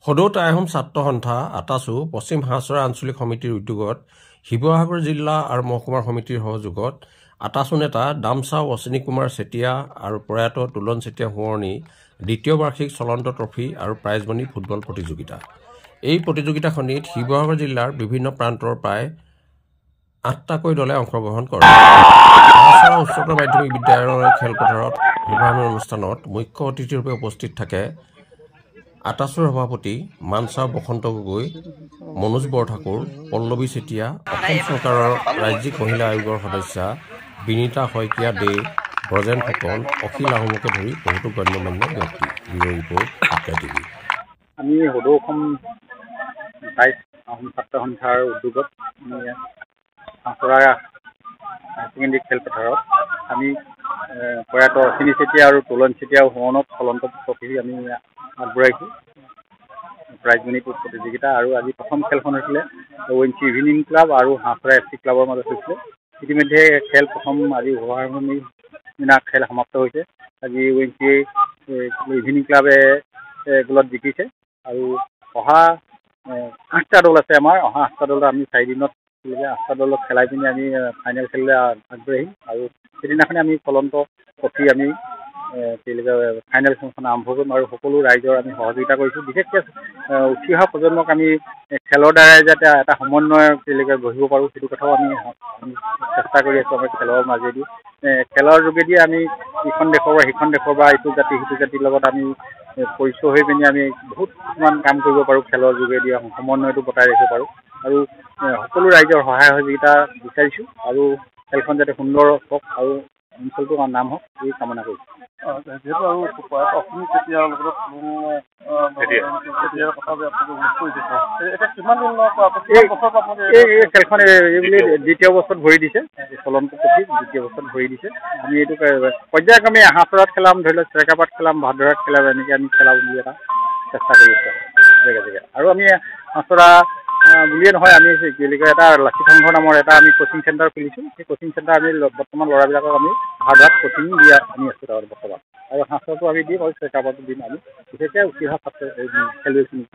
সদৌ টাই আহোম ছাত্ৰ সন্থা আটাচু পশ্চিম হাঁহচৰা আঞ্চলিক সমিতিৰ উদ্যোগত শিৱসাগৰ জিলা আৰু মহকুমাৰ সমিতিৰ সহযোগত আটাচু নেতা দামচাও অশ্বিনী কুমাৰ চেতিয়া আৰু প্ৰয়াত তুলন চেতিয়া সোঁৱৰণী দ্বিতীয় বাৰ্ষিক চলন্ত ট্ৰফী আৰু প্ৰাইজমণি ফুটবল প্ৰতিযোগিতা। এই প্ৰতিযোগিতাখনিত শিৱসাগৰ জিলাৰ বিভিন্ন প্ৰান্তৰ প্ৰায় ৮টাকৈ দলে অংশগ্ৰহণ কৰে। হাঁহচৰা উচ্চতৰ মাধ্যমিক বিদ্যালয়ৰ খেলপথাৰত শুভাৰম্ভ অনুষ্ঠানত মুখ্য অতিথিৰূপে উপস্থিত থাকে আটাচুৰ সভাপতি মানচাও বসন্ত গগৈ, মনোজ বৰঠাকুৰ, পল্লৱী চেতিয়া, অসম চৰকাৰৰ ৰাজ্যিক মহিলা আয়োগৰ সদস্যা বিনীতা শইকীয়া দে, ব্ৰজেন ফুকন, অখিল আহোমকে ধৰি বহুতো গণ্যমান্য ব্যক্তি। Bureau report TV. আমি সদৌ অসম টাই আহোম ছাত্ৰ সন্থাৰ উদ্যোগত হাঁহচৰা হায়াৰ ছেকেণ্ডেৰী খেলপথাৰত আমি প্ৰয়াত অশ্বিনী চেতিয়া আৰু তুলন চেতিয়া সোঁৱৰণত চলন্ত ট্ৰফী আমি আগবঢ়াইছোঁ প্ৰাইজমণি প্ৰতিযোগিতা। আৰু আজি প্ৰথম খেলখন হৈছিলে ONC ইভিনিং ক্লাব আৰু হাঁহচৰা FC ক্লাবৰ মাজত হৈছিলে। ইতিমধ্যে খেল প্ৰথম আজি শুভাৰম্ভণিৰ দিনা খেল সমাপ্ত হৈছে। আজি ONC ইভিনিং ক্লাবে গোলত জিকিছে আৰু অহা ৮টা দল আছে আমাৰ। অহা ৮টা দল আমি 4 দিনত 8টা দলক খেলাই পিনি আমি ফাইনেল খেললৈ আগবাঢ়িম আৰু সেইদিনাখনি আমি চলন্ত ট্ৰফী আমি ফাইনেল খেলখন আৰম্ভ কৰিম আৰু সকলো ৰাইজৰ আমি সহযোগিতা কৰিছোঁ। বিশেষকৈ উঠি অহা প্ৰজন্মক আমি খেলৰ দ্বাৰাই যাতে এটা সমন্বয় গঢ়িব পাৰোঁ সেইটো কথাও আমি চেষ্টা কৰি আছোঁ। আমাৰ খেলৰ মাজেদি খেলৰ যোগেদি আমি ইখন দেশৰ বা সিখন দেশৰ বা ইটো জাতি সিটো জাতিৰ লগত আমি পৰিচয় হৈ পিনি আমি বহুত কিছুমান কাম কৰিব পাৰোঁ। খেলৰ যোগেদি সমন্বয়টো বটাই ৰাখিব পাৰোঁ আৰু সকলো ৰাইজৰ সহায় সহযোগিতা বিচাৰিছোঁ আৰু খেলখন যাতে সুন্দৰ হওক আৰু অঞ্চলটোৰ নাম হওক এই কামনা কৰিছোঁ। যিহেতু আৰু অসমী চেতিয়াৰ লগত এই খেলখন এইবুলি দ্বিতীয় বছৰত ভৰি দিছে, চলন্ত ট্ৰফী দ্বিতীয় বছৰত ভৰি দিছে। আমি এইটো পৰ্যায়ক্ৰমে হাঁহচৰাত খেলাম, ধৰি লওক চেৰেকাপাত খেলাম, ভাদৰাত খেলাম, এনেকৈ আমি খেলা বুলি এটা চেষ্টা কৰি আছোঁ জেগা জেগা। আৰু আমি হাঁহচৰা বুলিয়ে নহয়, আমি কি বুলি কয় এটা লাচিত সংঘ নামৰ এটা আমি কোচিং চেণ্টাৰ খুলিছোঁ। সেই কোচিং চেণ্টাৰ আমি বৰ্তমান ল'ৰাবিলাকক আমি ভাদৰাত কোচিং দি আমি আছোঁ তাৰ বৰ্তমান। আৰু হাঁহচৰাটো আমি দিম আৰু চেৰেকাপাতো দিম আমি বিশেষকৈ উঠি অহা খেলুৱৈখিনিক।